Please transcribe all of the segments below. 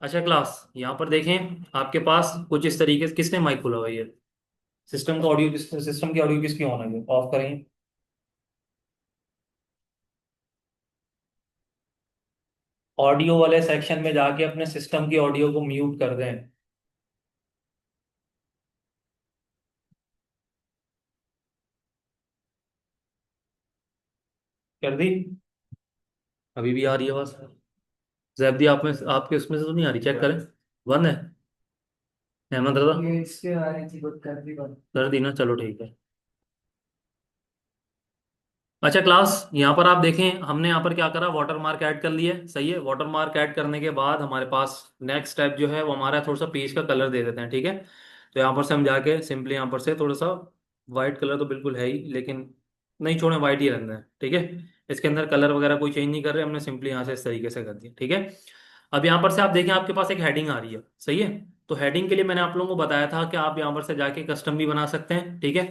अच्छा क्लास, यहाँ पर देखें आपके पास कुछ इस तरीके से, किसने माइक खोला हुआ है ये? सिस्टम का ऑडियो सिस्टम की ऑडियो किसकी ऑन है? ऑफ करेंगे। ऑडियो वाले सेक्शन में जाके अपने सिस्टम की ऑडियो को म्यूट कर दें। कर दी? अभी भी आ रही है आवाज? जैब दी आप में, आपके उसमें से तो नहीं आ रही? चेक करें। बंद है? अहमद रजा? ये इसके आ रही थी, बंद कर दी, बंद कर दी ना, चलो ठीक है। अच्छा क्लास, यहाँ पर आप देखें हमने यहाँ पर क्या करा, वाटर मार्क ऐड कर लिया है, सही है। वाटर मार्क ऐड करने के बाद हमारे पास नेक्स्ट स्टेप जो है वो हमारा थोड़ा सा पेज का कलर दे देते हैं, ठीक है। तो यहाँ पर से हम जाके सिंपली यहाँ पर से थोड़ा सा वाइट कलर तो बिल्कुल है ही, लेकिन नहीं छोड़े, वाइट ही रहना है, ठीक है। इसके अंदर कलर वगैरह कोई चेंज नहीं कर रहे, हमने सिंपली यहाँ से इस तरीके से कर दिया, ठीक है। अब यहाँ पर से आप देखें आपके पास एक हेडिंग आ रही है, सही है। तो हेडिंग के लिए मैंने आप लोगों को बताया था कि आप यहाँ पर से जाके कस्टम भी बना सकते हैं, ठीक है।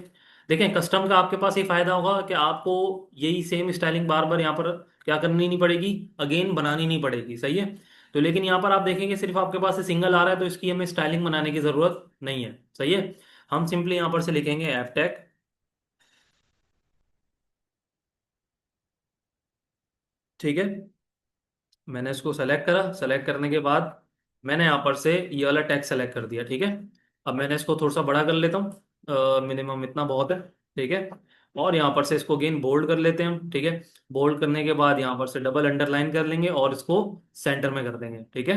देखें कस्टम का आपके पास ये फायदा होगा कि आपको यही सेम स्टाइलिंग बार बार यहाँ पर क्या करनी नहीं पड़ेगी, अगेन बनानी नहीं पड़ेगी, सही है। तो लेकिन यहाँ पर आप देखेंगे सिर्फ आपके पास से सिंगल आ रहा है, तो इसकी हमें स्टाइलिंग बनाने की जरूरत नहीं है, सही है। हम सिंपली यहाँ पर से लिखेंगे एफ टेक, ठीक है। मैंने इसको सेलेक्ट करा, सेलेक्ट करने के बाद मैंने यहाँ पर से ये वाला टेक्स्ट सेलेक्ट कर दिया, ठीक है। अब मैंने इसको थोड़ा सा बड़ा कर लेता हूँ, मिनिमम इतना बहुत है, ठीक है। और यहाँ पर से इसको अगेन बोल्ड कर लेते हैं हम, ठीक है। बोल्ड करने के बाद यहाँ पर से डबल अंडरलाइन कर लेंगे और इसको सेंटर में कर देंगे, ठीक है।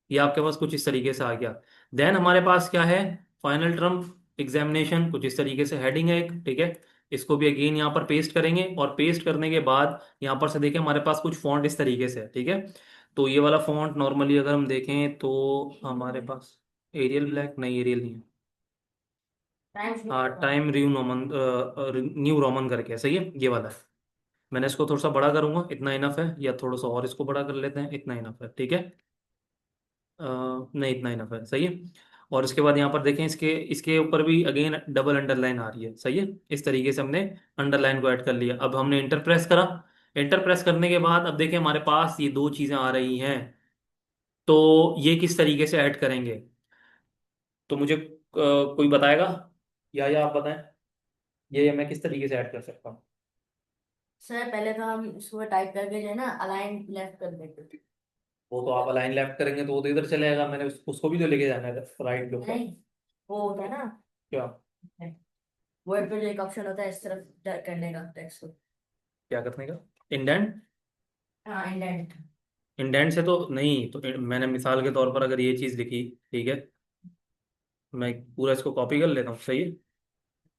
ये आपके पास कुछ इस तरीके से आ गया। देन हमारे पास क्या है, फाइनल टर्म एग्जामिनेशन, कुछ इस तरीके से हेडिंग है एक, ठीक है। इसको भी अगेन यहाँ पर पेस्ट करेंगे और पेस्ट करने के बाद यहाँ पर से देखिए हमारे पास कुछ फॉन्ट इस तरीके से है, ठीक है। तो ये वाला फॉन्ट नॉर्मली अगर हम देखें तो हमारे पास एरियल ब्लैक नहीं, एरियल नहीं है, हाँ time new Roman, new Roman करके है, सही है, ये वाला है। मैंने इसको थोड़ा सा बड़ा करूंगा, इतना इनफ है, या थोड़ा सा और इसको बड़ा कर लेते हैं, इतना इनफ है, ठीक है। नहीं इतना इनफ है, सही है। और इसके बाद यहाँ पर देखें इसके इसके ऊपर भी अगेन डबल अंडरलाइन आ रही है, सही है। इस तरीके से हमने अंडरलाइन को ऐड कर लिया। अब हमने इंटर प्रेस करा, इंटर प्रेस करने के बाद अब देखें हमारे पास ये दो चीज़ें आ रही हैं। तो ये किस तरीके से ऐड करेंगे? तो मुझे कोई बताएगा, या आप बताएं, ये मैं किस तरीके से ऐड कर सकता हूँ? सर पहले तो हम इसको टाइप करके जो है ना अलाइन लेफ्ट कर देते। वो तो आप अलाइन लेफ्ट करेंगे तो वो तो इधर चले जाएगा, मैंने उसको भी तो लेके जाना है राइट के ऊपर। नहीं, वो होता है ना, क्या? वर्ड पे जो एक ऑप्शन होता है इस तरफ करने का टेक्स्ट को। क्या करने का? इंडेंट? हाँ, इंडेंट। इंडेंट से तो नहीं, तो मैंने मिसाल के तौर पर अगर ये चीज़ लिखी, ठीक है, मैं पूरा इसको कॉपी कर लेता हूँ, सही है।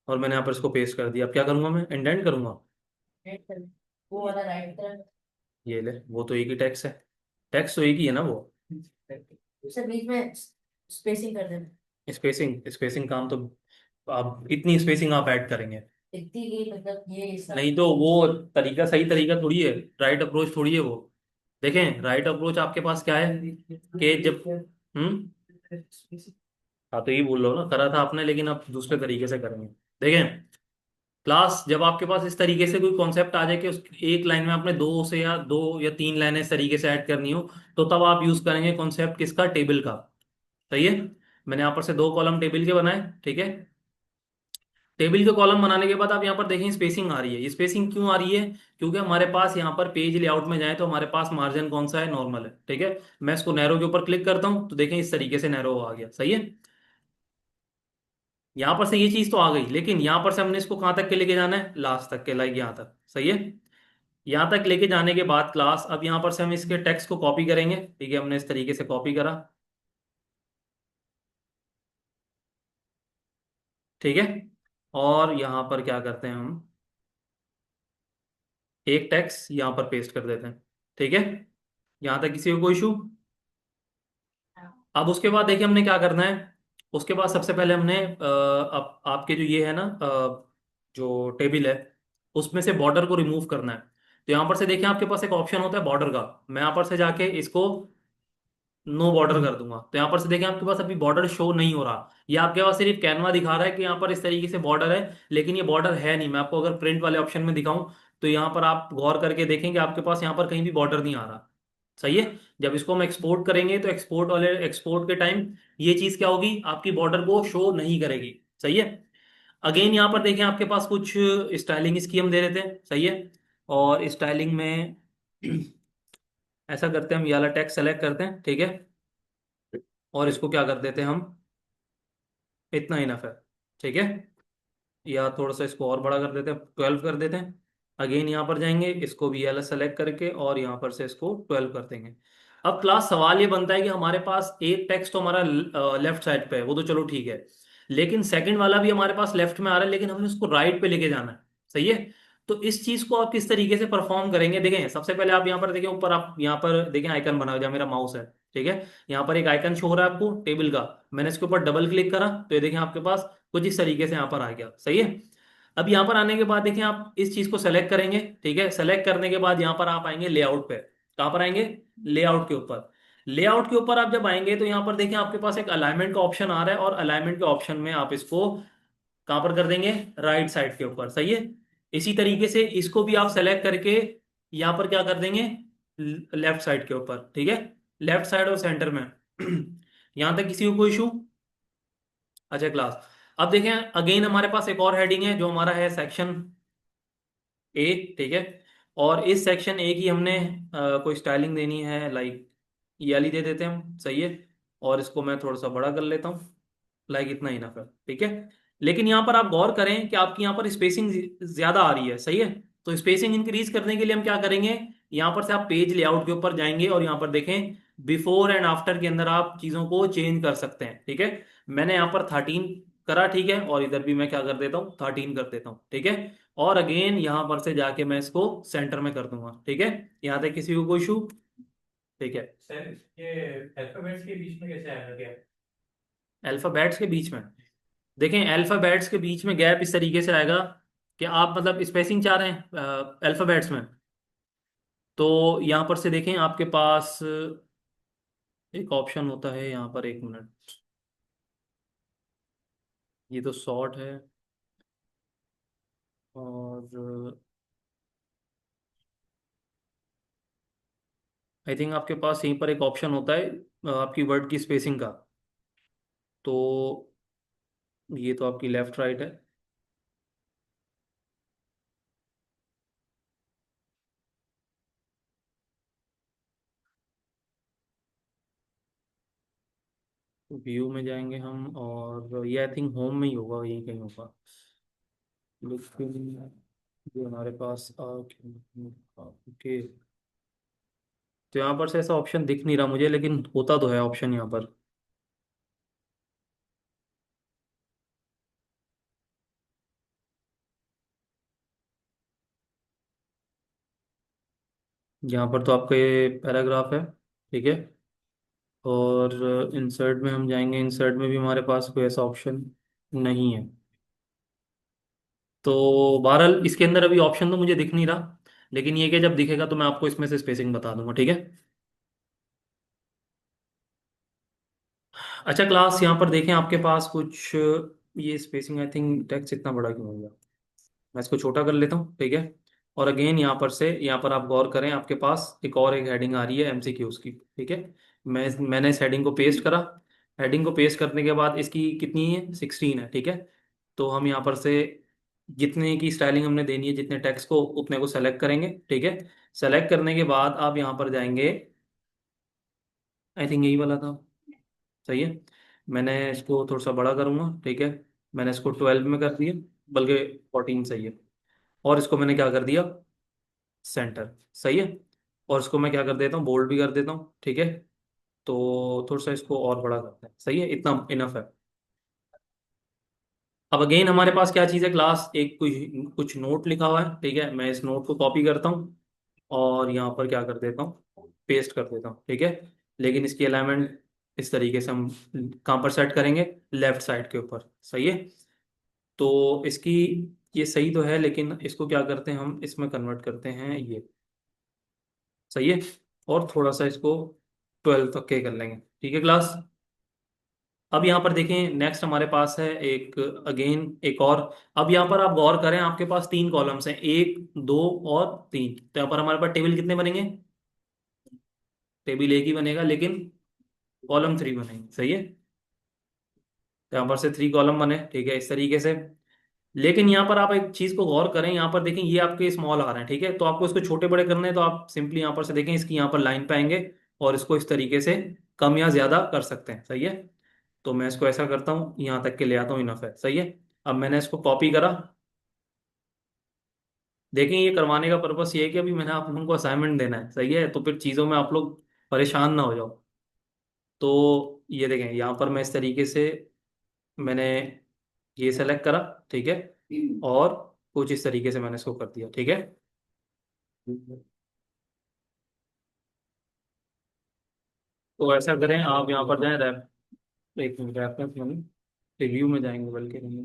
और मैंने यहाँ पर इसको पेस्ट कर दिया, अब क्या करूंगा, मैं इंडेंट करूंगा। वो वाला राइट तरफ। ये ले, वो तो एक ही टेक्स्ट है, टेक्स्ट तो एक ही है ना वो। सर बीच में स्पेसिंग कर देना। स्पेसिंग, स्पेसिंग काम तो आप इतनी स्पेसिंग आप ऐड करेंगे? इतनी ही, मतलब ये सब। नहीं तो वो तरीका सही तरीका थोड़ी है, राइट अप्रोच थोड़ी है वो। देखें राइट अप्रोच आपके पास क्या है कि जब, हम्म, हाँ तो यही बोल रहा हूँ ना, करा था आपने, लेकिन आप दूसरे तरीके से करेंगे। देखें क्लास, जब आपके पास इस तरीके से कोई कॉन्सेप्ट आ जाए कि उस एक लाइन में आपने दो से या दो या तीन लाइनें इस तरीके से ऐड करनी हो, तो तब आप यूज करेंगे कॉन्सेप्ट किसका, टेबल का, सही है। मैंने यहाँ पर से दो कॉलम टेबल के बनाए, ठीक है। टेबल के कॉलम बनाने के बाद आप यहाँ पर देखें स्पेसिंग आ रही है, ये स्पेसिंग क्यों आ रही है? क्योंकि हमारे पास यहाँ पर पेज लेआउट में जाए तो हमारे पास मार्जिन कौन सा है, नॉर्मल है, ठीक है। मैं इसको नैरो के ऊपर क्लिक करता हूँ तो देखें इस तरीके से नैरो आ गया, सही है। यहाँ पर से ये चीज तो आ गई, लेकिन यहाँ पर से हमने इसको कहाँ तक के लेके जाना है, लास्ट तक के, लाइक यहाँ तक, सही है। यहाँ तक लेके जाने के बाद क्लास, अब यहाँ पर से हम इसके टेक्स्ट को कॉपी करेंगे, ठीक है। हमने इस तरीके से कॉपी करा, ठीक है। और यहाँ पर क्या करते हैं हम, एक टेक्स्ट यहाँ पर पेस्ट कर देते हैं, ठीक है। यहाँ तक किसी को कोई इशू? अब उसके बाद देखिए हमने क्या करना है। उसके बाद सबसे पहले हमने अब आपके जो ये है ना, जो टेबल है उसमें से बॉर्डर को रिमूव करना है। तो यहाँ पर से देखिए आपके पास एक ऑप्शन होता है बॉर्डर का, मैं यहाँ पर से जाके इसको नो बॉर्डर कर दूंगा। तो यहाँ पर से देखिए आपके पास अभी बॉर्डर शो नहीं हो रहा, ये आपके पास सिर्फ कैनवा दिखा रहा है कि यहाँ पर इस तरीके से बॉर्डर है, लेकिन ये बॉर्डर है नहीं। मैं आपको अगर प्रिंट वाले ऑप्शन में दिखाऊं तो यहाँ पर आप गौर करके देखेंगे आपके पास यहाँ पर कहीं भी बॉर्डर नहीं आ रहा, सही है। जब इसको हम एक्सपोर्ट करेंगे तो एक्सपोर्ट के टाइम ये चीज क्या होगी, आपकी बॉर्डर को शो नहीं करेगी। सही है। अगेन यहाँ पर देखें आपके पास कुछ स्टाइलिंग स्कीम दे देते हैं। सही है। और स्टाइलिंग में ऐसा करते हैं, हम ये वाला टेक्स्ट सेलेक्ट करते हैं, ठीक है। और इसको क्या कर देते हैं हम, इतना इनफ है, ठीक है। या थोड़ा सा इसको और बड़ा कर देते हैं, 12 कर देते हैं। अगेन यहाँ पर जाएंगे, इसको भी वाला सेलेक्ट करके और यहाँ पर से इसको 12 कर देंगे। अब क्लास सवाल ये बनता है कि हमारे पास एक टेक्स्ट तो हमारा लेफ्ट साइड पे है, वो तो चलो ठीक है, लेकिन सेकंड वाला भी हमारे पास लेफ्ट में आ रहा है, लेकिन हमें उसको राइट पे लेके जाना है। सही है। तो इस चीज को आप किस तरीके से परफॉर्म करेंगे, देखें सबसे पहले आप यहाँ पर देखें ऊपर, आप यहाँ पर देखें आइकन बना हुआ है, जहाँ मेरा माउस है, ठीक है। यहाँ पर एक आइकन शो हो रहा है आपको टेबल का। मैंने इसके ऊपर डबल क्लिक करा तो ये देखें आपके पास कुछ इस तरीके से यहाँ पर आ गया। सही है। अब यहाँ पर आने के बाद देखिए आप इस चीज को सेलेक्ट करेंगे, ठीक है। सेलेक्ट करने के बाद यहाँ पर आप आएंगे लेआउट पे। कहाँ पर आएंगे, लेआउट के ऊपर। लेआउट के ऊपर आप जब आएंगे तो यहाँ पर देखिए आपके पास एक अलाइनमेंट का ऑप्शन आ रहा है, और अलाइनमेंट के ऑप्शन में आप इसको कहाँ पर कर देंगे, राइट साइड के ऊपर। सही है। इसी तरीके से इसको भी आप सेलेक्ट करके यहाँ पर क्या कर देंगे, लेफ्ट साइड के ऊपर, ठीक है। लेफ्ट साइड और सेंटर में यहाँ तक किसी को कोई इशू। अच्छा क्लास, अब देखें अगेन हमारे पास एक और हेडिंग है जो हमारा है सेक्शन ए, ठीक है। और इस सेक्शन ए की हमने कोई स्टाइलिंग देनी है, लाइक ये वाली दे देते हैं हम। सही है। और इसको मैं थोड़ा सा बड़ा कर लेता हूँ, लाइक इतना ही ना है, ठीक है। लेकिन यहाँ पर आप गौर करें कि आपकी यहाँ पर स्पेसिंग ज्यादा आ रही है। सही है। तो स्पेसिंग इंक्रीज करने के लिए हम क्या करेंगे, यहाँ पर से आप पेज लेआउट के ऊपर जाएंगे और यहाँ पर देखें बिफोर एंड आफ्टर के अंदर आप चीजों को चेंज कर सकते हैं, ठीक है। मैंने यहाँ पर 13 करा, ठीक है। और इधर भी मैं क्या कर देता हूँ, 13 कर देता हूँ, ठीक है। और अगेन यहाँ पर से जाके मैं इसको सेंटर में कर दूंगा, ठीक है। यहाँ तक किसी को कोई इशू, ठीक है। सर, ये अल्फाबेट्स के बीच में कैसे आएगा क्या? अल्फाबेट्स के बीच में, देखें अल्फाबेट्स के बीच में गैप इस तरीके से आएगा कि आप मतलब स्पेसिंग चाह रहे हैं अल्फाबेट्स में। तो यहाँ पर से देखें आपके पास एक ऑप्शन होता है यहाँ पर, एक मिनट, ये तो शॉर्ट है। और आई थिंक आपके पास यहीं पर एक ऑप्शन होता है आपकी वर्ड की स्पेसिंग का। तो ये तो आपकी लेफ्ट राइट है। व्यू में जाएंगे हम, और ये आई थिंक होम में ही होगा, यही कहीं होगा। लेकिन जो हमारे पास ओके, तो यहाँ पर से ऐसा ऑप्शन दिख नहीं रहा मुझे, लेकिन होता तो है ऑप्शन यहाँ पर। यहाँ पर तो आपका ये पैराग्राफ है, ठीक है। और इंसर्ट में हम जाएंगे, इंसर्ट में भी हमारे पास कोई ऐसा ऑप्शन नहीं है। तो बहरहाल इसके अंदर अभी ऑप्शन तो मुझे दिख नहीं रहा, लेकिन ये कि जब दिखेगा तो मैं आपको इसमें से स्पेसिंग बता दूंगा, ठीक है। अच्छा क्लास, यहाँ पर देखें आपके पास कुछ ये स्पेसिंग, आई थिंक टेक्स्ट इतना बड़ा क्यों हो गया, मैं इसको छोटा कर लेता हूँ, ठीक है। और अगेन यहाँ पर से, यहाँ पर आप गौर करें आपके पास एक हेडिंग आ रही है एमसीक्यूज की, ठीक है। मैंने इस हेडिंग को पेस्ट करा। हेडिंग को पेस्ट करने के बाद इसकी कितनी है, 16 है, ठीक है। तो हम यहाँ पर से जितने की स्टाइलिंग हमने देनी है, जितने टेक्स्ट को, उतने को सेलेक्ट करेंगे, ठीक है। सेलेक्ट करने के बाद आप यहाँ पर जाएंगे, आई थिंक यही वाला था। सही है। मैंने इसको थोड़ा सा बड़ा करूँगा, ठीक है। मैंने इसको 12 में कर दिया, बल्कि 14 सही है। और इसको मैंने क्या कर दिया, सेंटर। सही है। और इसको मैं क्या कर देता हूँ, बोल्ड भी कर देता हूँ, ठीक है। तो थोड़ा सा इसको और बड़ा करते हैं, सही है, इतना इनफ है। अब अगेन हमारे पास क्या चीज़ है क्लास, एक कुछ कुछ नोट लिखा हुआ है, ठीक है। मैं इस नोट को कॉपी करता हूँ और यहाँ पर क्या कर देता हूँ, पेस्ट कर देता हूँ, ठीक है। लेकिन इसकी अलाइनमेंट इस तरीके से हम कहाँ पर सेट करेंगे, लेफ्ट साइड के ऊपर। सही है। तो इसकी ये सही तो है, लेकिन इसको क्या करते हैं हम, इसमें कन्वर्ट करते हैं ये। सही है। और थोड़ा सा इसको 12 तक के कर लेंगे, ठीक है क्लास। अब यहाँ पर देखें नेक्स्ट हमारे पास है एक, अगेन एक और। अब यहाँ पर आप गौर करें, आपके पास 3 कॉलम्स हैं, 1 2 और 3। तो यहाँ पर हमारे पास टेबल कितने बनेंगे, टेबल एक ही बनेगा लेकिन कॉलम 3 बनेंगे, सही है। तो यहाँ पर से 3 कॉलम बने, ठीक है, इस तरीके से। लेकिन यहाँ पर आप एक चीज को गौर करें, यहाँ पर देखें ये आपके स्मॉल आ रहे हैं, ठीक है, तो आपको इसको छोटे बड़े करने हैं, तो आप सिंपली यहाँ पर से देखें इसकी यहाँ पर लाइन पे आएंगे और इसको इस तरीके से कम या ज्यादा कर सकते हैं, सही है। तो मैं इसको ऐसा करता हूँ, यहाँ तक के ले आता हूँ, इनफ है, सही है। अब मैंने इसको कॉपी करा। देखें ये करवाने का पर्पस ये है कि अभी मैंने आप लोगों को असाइनमेंट देना है, सही है, तो फिर चीज़ों में आप लोग परेशान ना हो जाओ। तो ये देखें यहाँ पर मैं इस तरीके से मैंने ये सेलेक्ट करा, ठीक है, और कुछ इस तरीके से मैंने इसको कर दिया, ठीक है। तो ऐसा करें, आप यहाँ पर जाएं, रैप, एक मिनट, रेफरेंस में नहीं, रिव्यू में जाएंगे, बल्कि नहीं,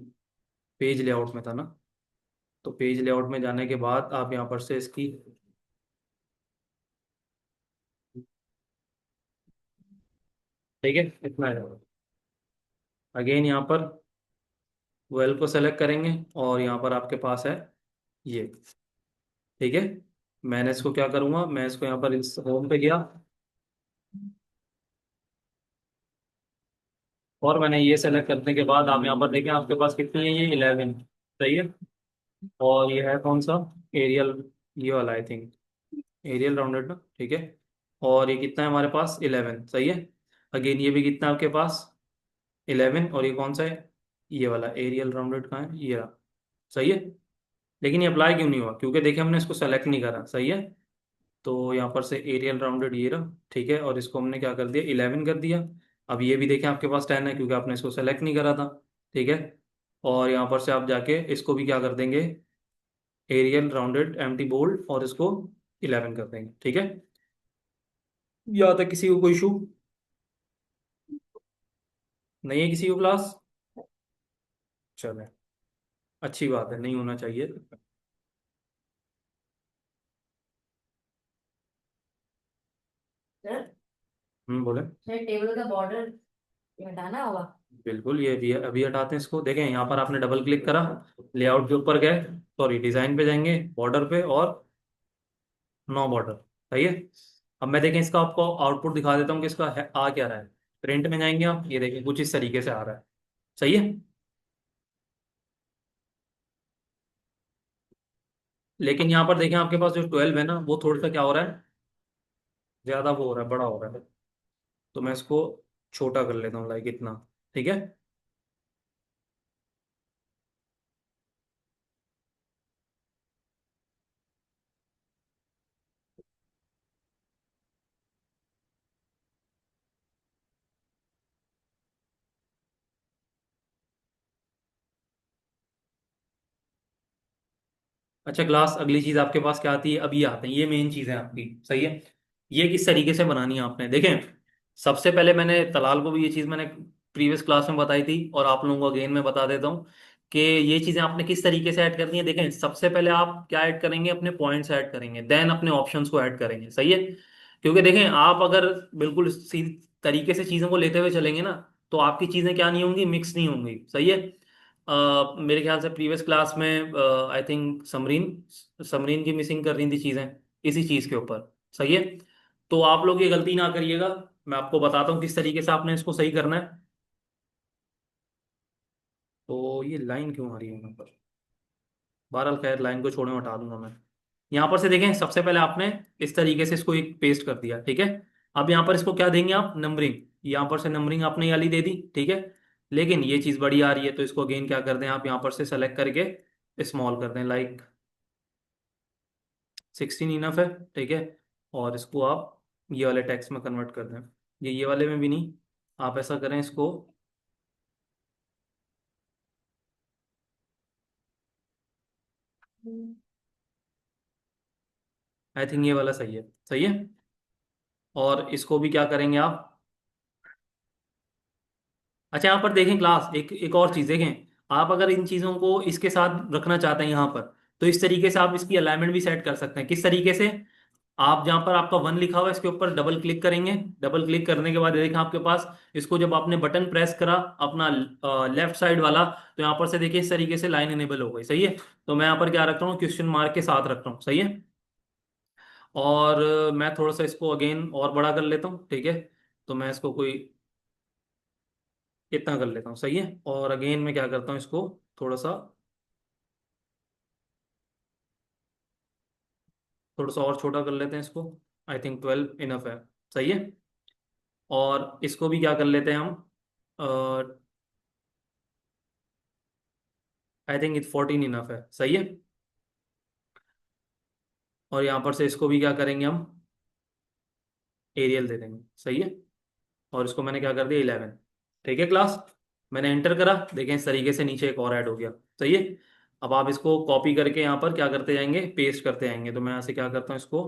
पेज लेआउट में था ना। तो पेज लेआउट में जाने के बाद आप यहाँ पर से इसकी, ठीक है, इतना है। अगेन यहाँ पर वेल को सेलेक्ट करेंगे और यहाँ पर आपके पास है ये, ठीक है। मैंने इसको क्या करूँगा, मैं इसको यहाँ पर इस होम पे गया और मैंने ये सेलेक्ट करने के बाद आप यहाँ पर देखें आपके पास कितनी है, ये 11, सही है। और ये है कौन सा, एरियल, ये वाला आई थिंक, एरियल राउंडेड ना, ठीक है। और ये कितना है हमारे पास, 11, सही है। अगेन ये भी कितना है आपके पास, 11, और ये कौन सा है, ये वाला एरियल राउंडेड कहाँ है, ये रहा, सही है। लेकिन ये अप्लाई क्यों नहीं हुआ, क्योंकि देखिए हमने इसको सेलेक्ट नहीं करा, सही है। तो यहाँ पर से एरियल राउंडेड ये रहा, ठीक है, और इसको हमने क्या कर दिया, 11 कर दिया। अब ये भी देखें आपके पास 10 है, क्योंकि आपने इसको सेलेक्ट नहीं करा था, ठीक है। और यहाँ पर से आप जाके इसको भी क्या कर देंगे, एरियल राउंडेड एम्प्टी बोल्ड, और इसको 11 कर देंगे, ठीक है। यहाँ तक किसी को कोई इशू नहीं है, किसी को क्लास, चले, अच्छी बात है, नहीं होना चाहिए। सर बोले। सर टेबल का बॉर्डर हटाना होगा। बिल्कुल, ये अभी अभी हटाते हैं इसको। देखें यहाँ पर आपने डबल क्लिक करा, लेआउट के ऊपर गए, सॉरी डिजाइन पे जाएंगे, बॉर्डर पे, और नो बॉर्डर, सही है। अब मैं देखें इसका आपको आउटपुट दिखा देता हूँ कि इसका आ क्या रहा है। प्रिंट में जाएंगे आप, ये देखें कुछ इस तरीके से आ रहा है, सही है। लेकिन यहाँ पर देखें आपके पास जो 12 है ना, वो थोड़ा सा क्या हो रहा है, ज्यादा वो हो रहा है, बड़ा हो रहा है। तो मैं इसको छोटा कर लेता हूँ, लाइक इतना, ठीक है। अच्छा क्लास, अगली चीज आपके पास क्या आती है, अब ये आते हैं, ये मेन चीज है आपकी, सही है। ये किस तरीके से बनानी है आपने, देखें। सबसे पहले मैंने तलाल को भी ये चीज मैंने प्रीवियस क्लास में बताई थी, और आप लोगों को अगेन में बता देता हूँ कि ये चीजें आपने किस तरीके से ऐड करनी है। देखें सबसे पहले आप क्या ऐड करेंगे, अपने पॉइंट्स ऐड करेंगे, देन अपने ऑप्शंस को ऐड करेंगे, सही है। क्योंकि देखें आप अगर बिल्कुल सीधी तरीके से चीजों को लेते हुए चलेंगे ना, तो आपकी चीजें क्या नहीं होंगी, मिक्स नहीं होंगी, सही है। मेरे ख्याल से प्रीवियस क्लास में आई थिंक समरीन समरीन की मिसिंग कर रही थी चीज़ें इसी चीज़ के ऊपर, सही है। तो आप लोग ये गलती ना करिएगा, मैं आपको बताता हूँ किस तरीके से आपने इसको सही करना है। तो ये लाइन क्यों आ रही है यहाँ पर, बहरहाल खैर लाइन को छोड़े हटा दूंगा मैं। यहाँ पर से देखें सबसे पहले आपने इस तरीके से इसको एक पेस्ट कर दिया, ठीक है। अब यहाँ पर इसको क्या देंगे आप, नंबरिंग, यहाँ पर से नंबरिंग आपने ये वाली दे दी, ठीक है। लेकिन ये चीज़ बड़ी आ रही है, तो इसको अगेन क्या कर दें आप, यहाँ पर से सेलेक्ट करके स्मॉल कर दें, लाइक 16 इनफ है, ठीक है। और इसको आप ये वाले टेक्स्ट में कन्वर्ट कर दें, ये वाले में भी नहीं, आप ऐसा करें इसको, आई थिंक ये वाला सही है, सही है। और इसको भी क्या करेंगे आप, अच्छा यहाँ पर देखें क्लास, एक एक और चीज़ देखें, आप अगर इन चीज़ों को इसके साथ रखना चाहते हैं यहाँ पर, तो इस तरीके से आप इसकी अलाइनमेंट भी सेट कर सकते हैं, किस तरीके से, आप जहाँ पर आपका 1 लिखा हुआ है इसके ऊपर डबल क्लिक करेंगे, डबल क्लिक करने के बाद ये देखें आपके पास, इसको जब आपने बटन प्रेस करा अपना लेफ्ट साइड वाला, तो यहाँ पर से देखिए इस तरीके से लाइन इनेबल हो गई, सही है। तो मैं यहाँ पर क्या रख रहा हूँ, क्वेश्चन मार्क के साथ रख रहा हूँ, सही है। और मैं थोड़ा सा इसको अगेन और बड़ा कर लेता हूँ, ठीक है। तो मैं इसको कोई इतना कर लेता हूँ, सही है। और अगेन मैं क्या करता हूँ, इसको थोड़ा सा और छोटा कर लेते हैं इसको। आई थिंक 12 इनफ है, सही है। और इसको भी क्या कर लेते हैं हम, आई थिंक इट 14 इनफ है, सही है। और यहाँ पर से इसको भी क्या करेंगे हम, एरियल दे देंगे, सही है। और इसको मैंने क्या कर दिया, 11। ठीक है क्लास, मैंने एंटर करा, देखें इस तरीके से नीचे एक और ऐड हो गया, सही है। अब आप इसको कॉपी करके यहाँ पर क्या करते जाएंगे, पेस्ट करते जाएंगे। तो मैं यहाँ से क्या करता हूँ, इसको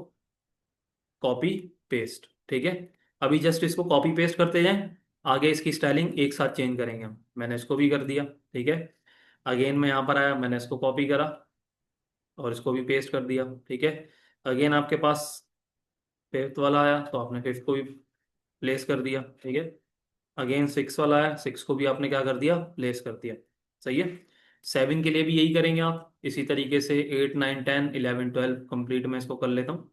कॉपी पेस्ट, ठीक है। अभी जस्ट इसको कॉपी पेस्ट करते जाएं, आगे इसकी स्टाइलिंग एक साथ चेंज करेंगे हम। मैंने इसको भी कर दिया, ठीक है। अगेन मैं यहाँ पर आया, मैंने इसको कॉपी करा और इसको भी पेस्ट कर दिया, ठीक है। अगेन आपके पास फिफ्थ वाला आया, तो आपने फिफ्थ को भी प्लेस कर दिया, ठीक है। अगेन सिक्स वाला आया, सिक्स को भी आपने क्या कर दिया, प्लेस कर दिया, सही है। सेवन के लिए भी यही करेंगे आप, इसी तरीके से 8 9 10 11 12 कंप्लीट मैं इसको कर लेता हूँ।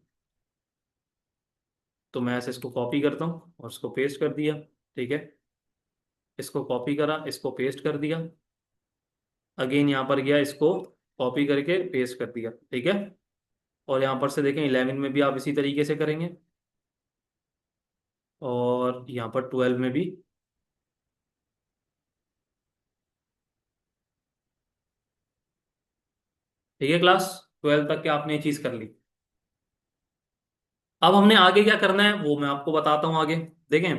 तो मैं ऐसे इसको कॉपी करता हूँ और इसको पेस्ट कर दिया, ठीक है। इसको कॉपी करा, इसको पेस्ट कर दिया। अगेन यहाँ पर गया, इसको कॉपी करके पेस्ट कर दिया, ठीक है। और यहाँ पर से देखें 11 में भी आप इसी तरीके से करेंगे, और यहाँ पर 12 में भी। ठीक है क्लास, 12 तक के आपने ये चीज़ कर ली। अब हमने आगे क्या करना है वो मैं आपको बताता हूँ आगे। देखें,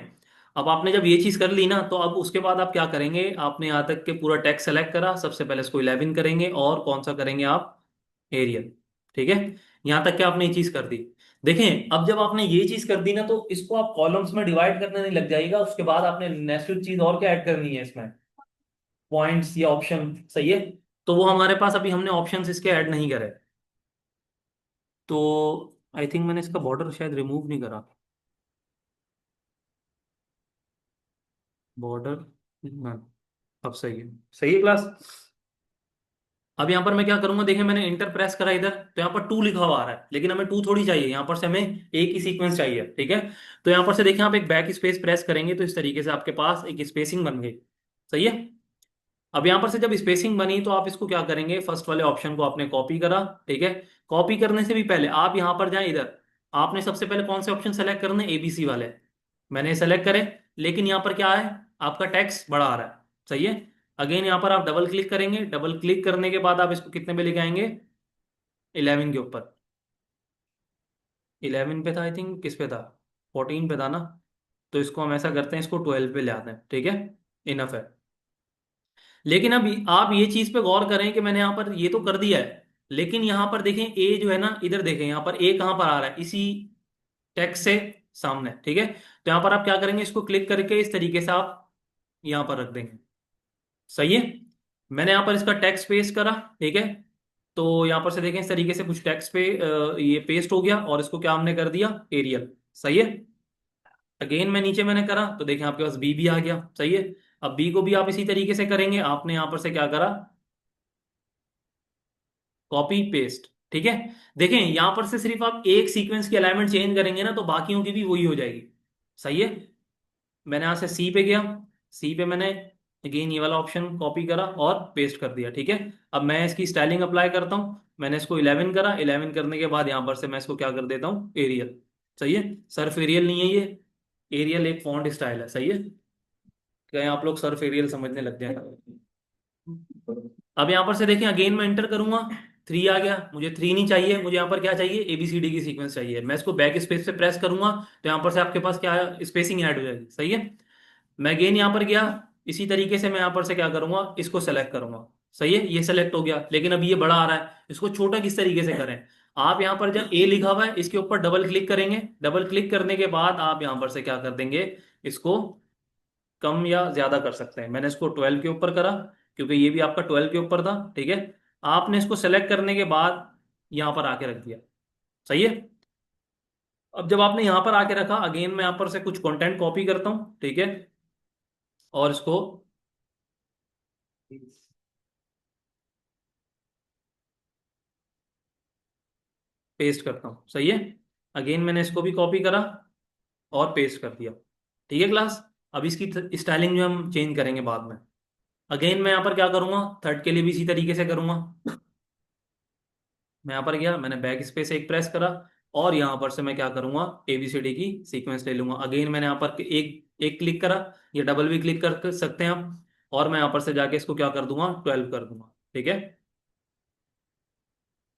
अब आपने जब ये चीज़ कर ली ना, तो अब उसके बाद आप क्या करेंगे, आपने यहाँ तक के पूरा टेक्स्ट सेलेक्ट करा, सबसे पहले इसको 11 करेंगे, और कौन सा करेंगे आप, एरियल, ठीक है। यहाँ तक के आपने ये चीज़ कर दी। देखें, अब जब आपने ये चीज़ कर दी ना, तो इसको आप कॉलम्स में डिवाइड करने नहीं लग जाएगा, उसके बाद आपने नेक्स्ट चीज़ और क्या ऐड करनी है इसमें, पॉइंट्स या ऑप्शन, सही है। तो वो हमारे पास अभी हमने ऑप्शंस इसके ऐड नहीं करे। तो आई थिंक मैंने इसका बॉर्डर शायद रिमूव नहीं करा, बॉर्डर ना। अब सही है, सही है क्लास। अब यहाँ पर मैं क्या करूंगा, देखिए मैंने इंटर प्रेस करा इधर, तो यहाँ पर टू लिखा हुआ आ रहा है, लेकिन हमें टू थोड़ी चाहिए, यहाँ पर से हमें एक ही सीक्वेंस चाहिए, ठीक है। तो यहाँ पर से देखिए, आप एक बैक स्पेस प्रेस करेंगे तो इस तरीके से आपके पास एक स्पेसिंग बन गई, सही है। अब यहाँ पर से जब स्पेसिंग बनी, तो आप इसको क्या करेंगे, फर्स्ट वाले ऑप्शन को आपने कॉपी करा, ठीक है। कॉपी करने से भी पहले आप यहाँ पर जाएं, इधर आपने सबसे पहले कौन से ऑप्शन सेलेक्ट करने, एबीसी वाले, मैंने सेलेक्ट करे। लेकिन यहाँ पर क्या है, आपका टैक्स बड़ा आ रहा है, सही है। अगेन यहाँ पर आप डबल क्लिक करेंगे, डबल क्लिक करने के बाद आप इसको कितने पे लेके आएंगे, 11 के ऊपर। 11 पे था आई थिंक, किस पे था, 14 पे था ना। तो इसको हम ऐसा करते हैं, इसको 12 पे ले आते हैं, ठीक है। इनफ है। लेकिन अब आप ये चीज पे गौर करें कि मैंने यहाँ पर ये तो कर दिया है, लेकिन यहाँ पर देखें ए जो है ना, इधर देखें यहाँ पर ए कहाँ पर आ रहा है, इसी टेक्स्ट से सामने, ठीक है। तो यहाँ पर आप क्या करेंगे, इसको क्लिक करके इस तरीके से आप यहाँ पर रख देंगे, सही है। मैंने यहाँ पर इसका टेक्स्ट पेस्ट करा, ठीक है। तो यहाँ पर से देखें, इस तरीके से कुछ टेक्स्ट पे ये पेस्ट हो गया, और इसको क्या हमने कर दिया, एरियल, सही है। अगेन मैंने करा, तो देखें आपके पास बी भी आ गया, सही है। अब बी को भी आप इसी तरीके से करेंगे, आपने यहाँ पर से क्या करा, कॉपी पेस्ट, ठीक है। देखें यहां पर से सिर्फ आप एक सीक्वेंस की अलाइनमेंट चेंज करेंगे ना, तो बाकियों की भी वही हो जाएगी, सही है। मैंने यहां से सी पे गया, सी पे मैंने अगेन ये वाला ऑप्शन कॉपी करा और पेस्ट कर दिया, ठीक है। अब मैं इसकी स्टाइलिंग अप्लाई करता हूं, मैंने इसको 11 करा, 11 करने के बाद यहां पर से मैं इसको क्या कर देता हूं, एरियल, सही है। सर्फ एरियल नहीं है ये, एरियल एक फॉन्ट स्टाइल है, सही है। कहीं आप लोग सर्फ एरियल समझने लग जाए। अब यहाँ पर से देखिए, अगेन मैं एंटर करूंगा, थ्री आ गया, मुझे थ्री नहीं चाहिए, मुझे यहाँ पर क्या चाहिए, एबीसीडी की सीक्वेंस चाहिए। मैं इसको बैक स्पेस पे प्रेस करूंगा, तो यहाँ पर से आपके पास क्या स्पेसिंग ऐड हो जाएगी, सही है। मैं अगेन यहाँ पर गया, इसी तरीके से मैं यहाँ पर से क्या करूंगा, इसको सेलेक्ट करूंगा, सही है। ये सेलेक्ट हो गया, लेकिन अब ये बड़ा आ रहा है, इसको छोटा किस तरीके से करें। आप यहाँ पर जब ए लिखा हुआ है, इसके ऊपर डबल क्लिक करेंगे, डबल क्लिक करने के बाद आप यहाँ पर से क्या कर देंगे, इसको कम या ज्यादा कर सकते हैं। मैंने इसको 12 के ऊपर करा, क्योंकि ये भी आपका 12 के ऊपर था, ठीक है। आपने इसको सेलेक्ट करने के बाद यहां पर आके रख दिया, सही है। अब जब आपने यहां पर आके रखा, अगेन मैं यहां पर से कुछ कंटेंट कॉपी करता हूं, ठीक है। और इसको पेस्ट करता हूं, सही है। अगेन मैंने इसको भी कॉपी करा और पेस्ट कर दिया। ठीक है क्लास। अब इसकी स्टाइलिंग जो हम चेंज करेंगे बाद में। अगेन मैं यहाँ पर क्या करूँगा, थर्ड के लिए भी इसी तरीके से करूँगा। मैं यहाँ पर गया, मैंने बैक स्पेस एक प्रेस करा, और यहाँ पर से मैं क्या करूँगा, ABCD की सीक्वेंस ले लूँगा। अगेन मैंने यहाँ पर एक एक क्लिक करा, ये डबल भी क्लिक कर सकते हैं आप। और मैं यहाँ पर से जाके इसको क्या कर दूंगा, 12 कर दूंगा। ठीक है।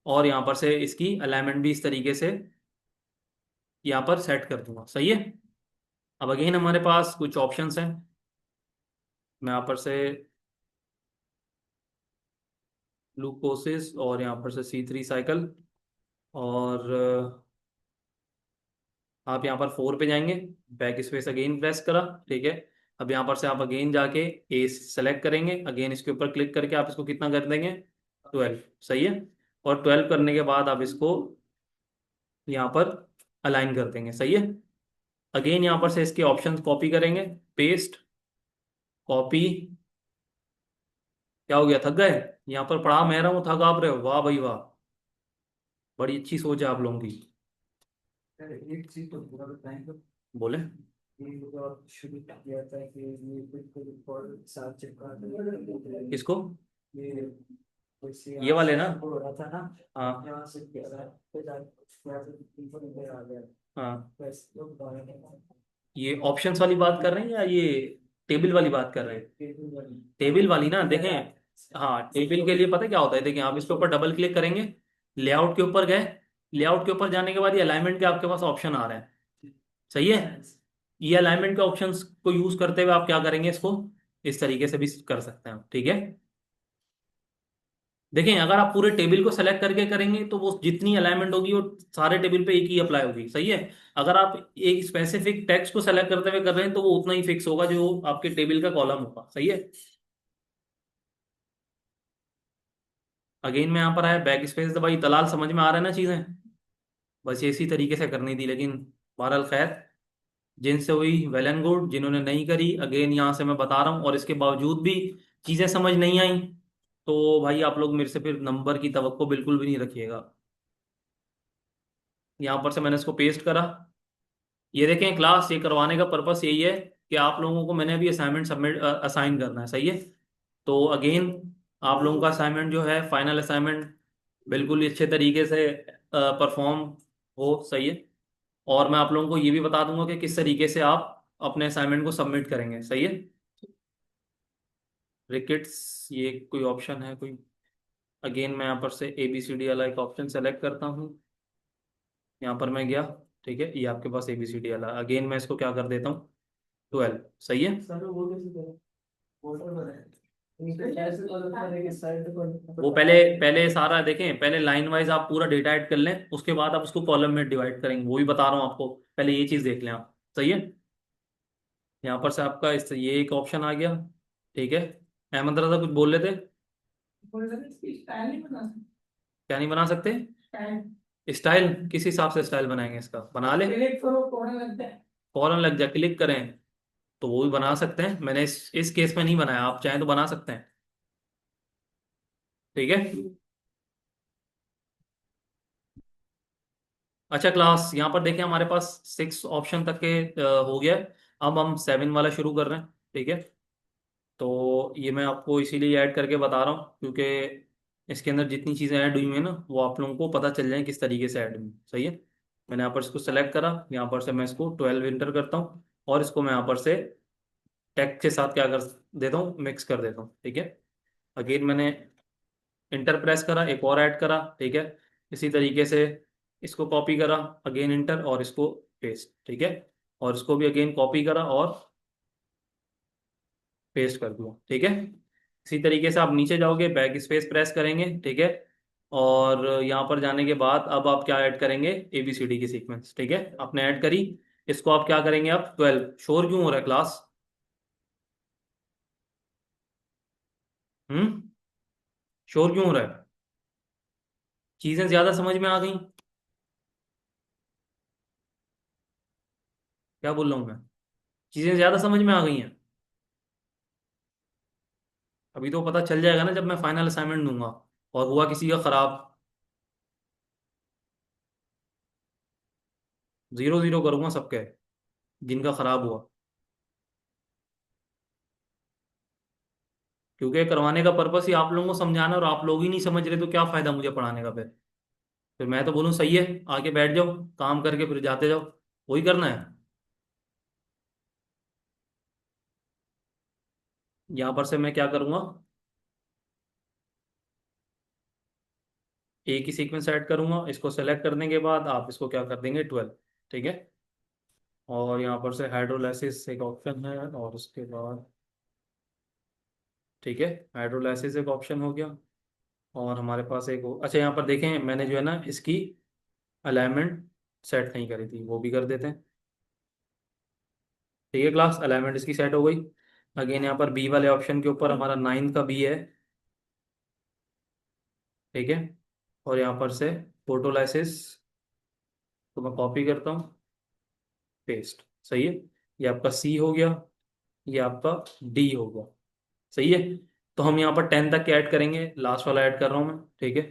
और यहाँ पर से इसकी अलाइनमेंट भी इस तरीके से यहाँ पर सेट कर दूंगा। सही है। अब अगेन हमारे पास कुछ ऑप्शंस हैं। मैं यहाँ पर से ग्लूकोसिस, और यहाँ पर से C3 साइकिल, और आप यहाँ पर 4 पे जाएंगे, बैक स्पेस अगेन प्रेस करा। ठीक है। अब यहाँ पर से आप अगेन जाके ए सेलेक्ट करेंगे, अगेन इसके ऊपर क्लिक करके आप इसको कितना कर देंगे, 12। सही है। और 12 करने के बाद आप इसको यहाँ पर अलाइन कर देंगे। सही है। अगेन यहाँ पर से इसके ऑप्शंस कॉपी करेंगे, पेस्ट, कॉपी। क्या हो गया, थक गए? यहाँ पर पढ़ा मैं रहा हूँ, थक आप रहे हो? वाह भाई वाह, बड़ी अच्छी सोच है आप लोगों की। सर एक चीज तो पूरा बताएं तो बोले। ये जो आप शुरू किया था कि ये बिल्कुल और साथ चिपका दें। किसको? ये वैसे ये यहाँ वाले से ना? शुरू हो रहा था ना, हाँ यहाँ से किया था फिर यहाँ से ऊपर ऊपर आ गया, हाँ। बस तो दोबारा करना। ये ऑप्शंस वाली बात कर रहे हैं या ये टेबल वाली बात कर रहे हैं? टेबल वाली। टेबल वाली ना, देखें। हाँ, टेबल के लिए पता है क्या होता है, देखें आप इसके ऊपर डबल क्लिक करेंगे, लेआउट के ऊपर गए, लेआउट के ऊपर जाने के बाद ये अलाइनमेंट के आपके पास ऑप्शन आ रहे हैं। सही है। ये अलाइनमेंट के ऑप्शंस को यूज करते हुए आप क्या करेंगे, इसको इस तरीके से भी कर सकते हैं। ठीक है। देखें, अगर आप पूरे टेबल को सेलेक्ट करके करेंगे तो वो जितनी अलाइनमेंट होगी वो सारे टेबल पे एक ही अप्लाई होगी। सही है। अगर आप एक स्पेसिफिक टेक्स्ट को सेलेक्ट करते हुए कर रहे हैं तो वो उतना ही फिक्स होगा जो आपके टेबल का कॉलम होगा। सही है। अगेन मैं यहाँ पर आया, बैक स्पेस दबाई, दलाल समझ में आ रहा है ना चीजें? बस ये इसी तरीके से करनी थी, लेकिन बहरहाल खैर, जिनसे हुई वेल एंड गुड, जिन्होंने नहीं करी अगेन यहाँ से मैं बता रहा हूँ, और इसके बावजूद भी चीजें समझ नहीं आई, तो भाई आप लोग मेरे से फिर नंबर की तवक्को बिल्कुल भी नहीं रखिएगा। यहाँ पर से मैंने इसको पेस्ट करा। ये देखें क्लास, ये करवाने का पर्पस यही है कि आप लोगों को मैंने अभी असाइनमेंट सबमिट असाइन करना है। सही है। तो अगेन आप लोगों का असाइनमेंट जो है, फाइनल असाइनमेंट, बिल्कुल ही अच्छे तरीके से परफॉर्म हो। सही है। और मैं आप लोगों को ये भी बता दूंगा कि किस तरीके से आप अपने असाइनमेंट को सबमिट करेंगे। सही है। रिकेट्स, ये कोई ऑप्शन है कोई? अगेन मैं यहाँ पर से ABCD वाला एक ऑप्शन सेलेक्ट करता हूँ, यहाँ पर मैं गया। ठीक है, ये आपके पास ABCD वाला, अगेन मैं इसको क्या कर देता हूँ, 12। सही है। सर वो कैसे करें, वोटर बनाए इनके कैसे कॉल करेंगे साइड वो पर। पहले पहले सारा देखें, पहले लाइन वाइज आप पूरा डेटा ऐड कर लें, उसके बाद आप उसको कॉलम में डिवाइड करेंगे, वो भी बता रहा हूँ आपको, पहले ये चीज़ देख लें आप। सही है। यहाँ पर से आपका ये एक ऑप्शन आ गया। ठीक है। अहमद रजा कुछ बोल रहे थे? स्टाइल नहीं बना क्या नहीं बना सकते? सकते, स्टाइल किस हिसाब से स्टाइल बनाएंगे, इसका बना ले। क्लिक करो कोने लगता है। फौरन लग जाए, क्लिक करें तो वो भी बना सकते हैं। मैंने इस केस में नहीं बनाया, आप चाहें तो बना सकते हैं। ठीक है। अच्छा क्लास, यहाँ पर देखें हमारे पास 6 ऑप्शन तक के हो गया है। अब हम 7 वाला शुरू कर रहे हैं। ठीक है। तो ये मैं आपको इसीलिए ऐड करके बता रहा हूँ क्योंकि इसके अंदर जितनी चीज़ें ऐड हुई हैं ना, वो आप लोगों को पता चल जाए किस तरीके से ऐड हुई। सही है। मैंने यहाँ पर इसको सेलेक्ट करा, यहाँ पर से मैं इसको 12 इंटर करता हूँ, और इसको मैं यहाँ पर से टेक्स्ट के साथ क्या कर देता हूँ, मिक्स कर देता हूँ। ठीक है। अगेन मैंने इंटर प्रेस करा, एक और ऐड करा। ठीक है। इसी तरीके से इसको कॉपी करा, अगेन इंटर, और इसको पेस्ट। ठीक है। और इसको भी अगेन कॉपी करा और पेस्ट कर दूँ। ठीक है। इसी तरीके से आप नीचे जाओगे, बैक स्पेस प्रेस करेंगे। ठीक है। और यहाँ पर जाने के बाद अब आप क्या ऐड करेंगे, ABCD की सीक्वेंस। ठीक है, आपने ऐड करी। इसको आप क्या करेंगे, आप 12। श्योर क्यों हो रहा है क्लास? हम्म। श्योर क्यों हो रहा है? चीजें ज्यादा समझ में आ गई? क्या बोल रहा हूँ मैं? चीजें ज्यादा समझ में आ गई हैं? अभी तो पता चल जाएगा ना जब मैं फाइनल असाइनमेंट दूंगा, और हुआ किसी का खराब। जीरो जीरो करूंगा सबके जिनका खराब हुआ, क्योंकि करवाने का पर्पस ही आप लोगों को समझाना, और आप लोग ही नहीं समझ रहे तो क्या फायदा मुझे पढ़ाने का फिर मैं तो बोलूँ सही है, आके बैठ जाओ, काम करके फिर जाते जाओ, वही करना है। यहाँ पर से मैं क्या करूँगा, एक ही सीक्वेंस ऐड करूंगा, इसको सेलेक्ट करने के बाद आप इसको क्या कर देंगे 12। ठीक है। और यहाँ पर से हाइड्रोलाइसिस एक ऑप्शन है, और उसके बाद ठीक है, हाइड्रोलाइसिस एक ऑप्शन हो गया। और हमारे पास अच्छा यहाँ पर देखें, मैंने जो है ना इसकी अलाइनमेंट सेट नहीं करी थी, वो भी कर देते हैं। ठीक है क्लास, अलाइनमेंट इसकी सेट हो गई। अगेन यहाँ पर बी वाले ऑप्शन के ऊपर हमारा नाइन्थ का बी है। ठीक है। और यहाँ पर से फोटोलाइसिस को मैं कॉपी करता हूँ, पेस्ट। सही है। ये आपका सी हो गया, ये आपका डी हो गया। सही है। तो हम यहाँ पर 10 तक ऐड करेंगे, लास्ट वाला ऐड कर रहा हूँ मैं। ठीक है।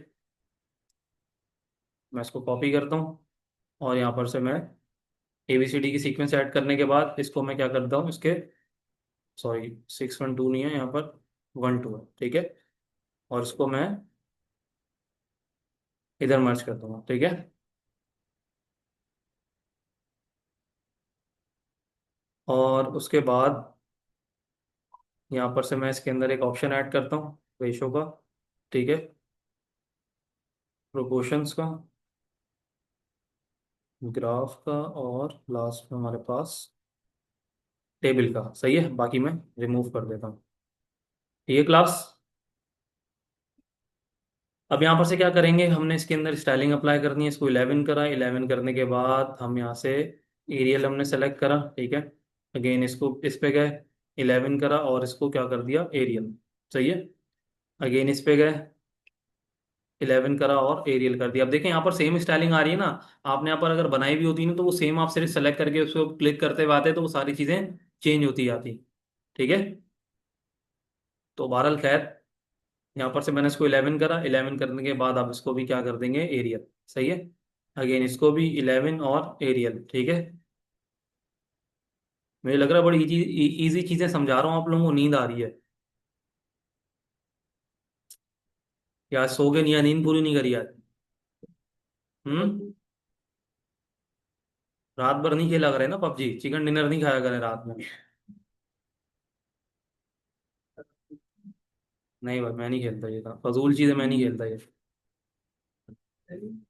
मैं इसको कॉपी करता हूँ, और यहाँ पर से मैं ABCD की सीक्वेंस ऐड करने के बाद इसको मैं क्या करता हूँ, इसके सॉरी 612 नहीं है यहाँ पर, 12 है। ठीक है। और इसको मैं इधर मर्ज कर दूंगा। ठीक है। और उसके बाद यहाँ पर से मैं इसके अंदर एक ऑप्शन ऐड करता हूँ रेशो का। ठीक है। प्रोपोर्शंस का, ग्राफ का, और लास्ट में हमारे पास टेबल का। सही है, बाकी मैं रिमूव कर देता हूँ। ठीक है क्लास। अब यहाँ पर से क्या करेंगे, हमने इसके अंदर स्टाइलिंग अप्लाई करनी है, इसको 11 करा, 11 करने के बाद हम यहाँ से एरियल हमने सेलेक्ट करा। ठीक है। अगेन इसको इस पे गए, 11 करा, और इसको क्या कर दिया, एरियल। सही है। अगेन इस पे गए, 11 करा और एरियल कर दिया। अब देखें यहाँ पर सेम स्टाइलिंग आ रही है ना। आपने यहाँ पर अगर बनाई भी होती ना तो वो सेम, आप सिर्फ सेलेक्ट करके उसको क्लिक करते हुए आते तो वो सारी चीज़ें चेंज होती जाती। ठीक है। तो बहरहाल खैर, यहाँ पर से मैंने इसको 11 करा, 11 करने के बाद आप इसको भी क्या कर देंगे, एरियल। सही है। अगेन इसको भी 11 और एरियल। ठीक है। मुझे लग रहा है बड़ी इजी इजी चीजें समझा रहा हूँ आप लोगों को, नींद आ रही है या आज सो गए नहीं, या नींद पूरी नहीं करी आज? हम्म। रात भर नहीं खेला करें ना पबजी, चिकन डिनर नहीं खाया करें रात में। नहीं भाई, मैं नहीं खेलता ये था, फजूल चीजें मैं नहीं खेलता ये।